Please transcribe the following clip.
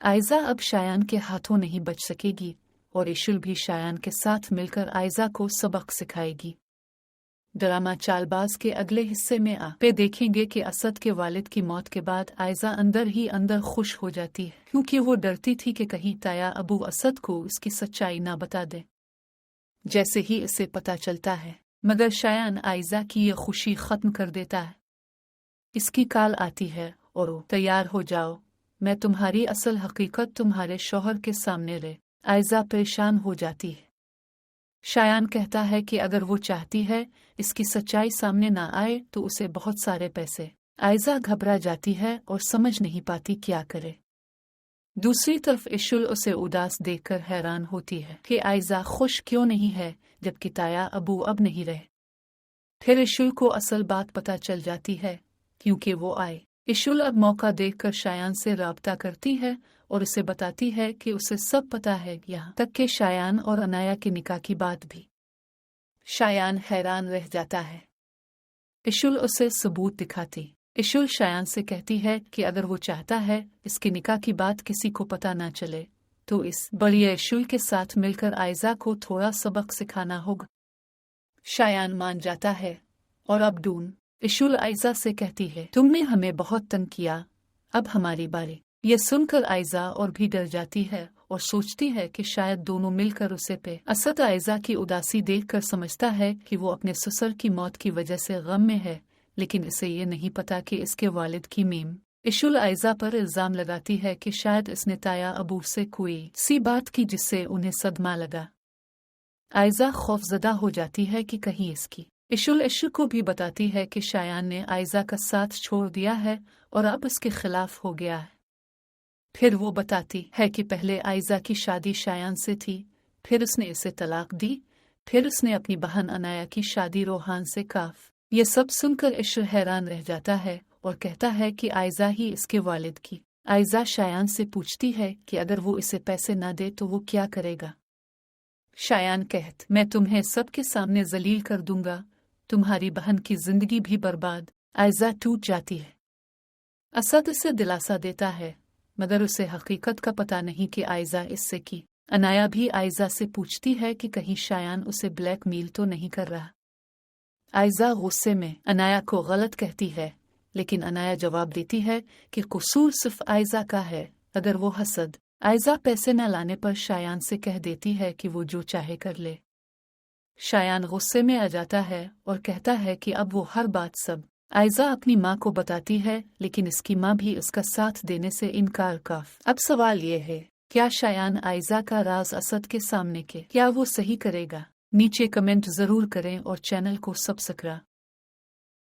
आयजा अब शायान के हाथों नहीं बच सकेगी और इशुल भी शायान के साथ मिलकर आयजा को सबक सिखाएगी। ड्रामा चालबाज के अगले हिस्से में आप देखेंगे कि असद के वालिद की मौत के बाद आयजा अंदर ही अंदर खुश हो जाती है, क्योंकि वो डरती थी कि कहीं ताया अबू असद को इसकी सच्चाई ना बता दे। जैसे ही इसे पता चलता है, मगर शायान आयजा की ये खुशी खत्म कर देता है। इसकी काल आती है और वो तैयार हो जाओ, मैं तुम्हारी असल हकीकत तुम्हारे शौहर के सामने रहे। आयजा परेशान हो जाती है। शायान कहता है कि अगर वो चाहती है इसकी सच्चाई सामने ना आए तो उसे बहुत सारे पैसे। आयजा घबरा जाती है और समझ नहीं पाती क्या करे। दूसरी तरफ इशुल उसे उदास देखकर हैरान होती है कि आयजा खुश क्यों नहीं है जबकि ताया अबू अब नहीं रहे। फिर इशुल को असल बात पता चल जाती है क्योंकि वो आए। इशुल अब मौका देखकर शायान से राब्ता करती है और उसे बताती है कि उसे सब पता है, यहाँ तक कि शायान और अनाया के निकाह की बात भी। शायान हैरान रह जाता है। इशुल उसे सबूत दिखाती। इशुल शायान से कहती है कि अगर वो चाहता है इसके निकाह की बात किसी को पता ना चले तो इस बढ़िया इशुल के साथ मिलकर आयजा को थोड़ा सबक सिखाना होगा। शायान मान जाता है और अब डून। इशुल आयजा से कहती है, तुमने हमें बहुत तंग किया, अब हमारी बारी। ये सुनकर आयजा और भी डर जाती है और सोचती है कि शायद दोनों मिलकर उसे पे। असद आयजा की उदासी देखकर समझता है कि वो अपने ससुर की मौत की वजह से गम में है, लेकिन इसे ये नहीं पता कि इसके वालिद की मीम। इशुल आयजा पर इल्जाम लगाती है कि शायद इसने ताया अबू से कोई सी बात की जिससे उन्हें सदमा लगा। आयजा खौफजदा हो जाती है कि कहीं इसकी। इशुल इशुल को भी बताती है कि शायान ने आयजा का साथ छोड़ दिया है और अब इसके खिलाफ हो गया है। फिर वो बताती है कि पहले आयजा की शादी शायान से थी, फिर उसने इसे तलाक दी, फिर उसने अपनी बहन अनाया की शादी रोहान से काफ। ये सब सुनकर इशुल हैरान रह जाता है और कहता है कि आयजा ही इसके वालिद की। आयजा शायान से पूछती है कि अगर वो इसे पैसे ना दे तो वो क्या करेगा। शायान कहत, मैं तुम्हें सबके सामने जलील कर दूंगा, तुम्हारी बहन की जिंदगी भी बर्बाद। आयजा टूट जाती है। असद इसे दिलासा देता है, मगर उसे हकीकत का पता नहीं कि आयजा इससे की। अनाया भी आयजा से पूछती है कि कहीं शायान उसे ब्लैकमेल तो नहीं कर रहा। आयजा गुस्से में अनाया को गलत कहती है, लेकिन अनाया जवाब देती है कि कसूर सिर्फ आयजा का है। अगर वो हसद आयजा पैसे न लाने पर शायान से कह देती है कि वो जो चाहे कर ले। शायान गुस्से में आ जाता है और कहता है कि अब वो हर बात सब आयजा अपनी माँ को बताती है, लेकिन इसकी माँ भी उसका साथ देने से इनकार कर। अब सवाल ये है, क्या शायान आयजा का राज असद के सामने के क्या वो सही करेगा? नीचे कमेंट जरूर करें और चैनल को सब्सक्राइब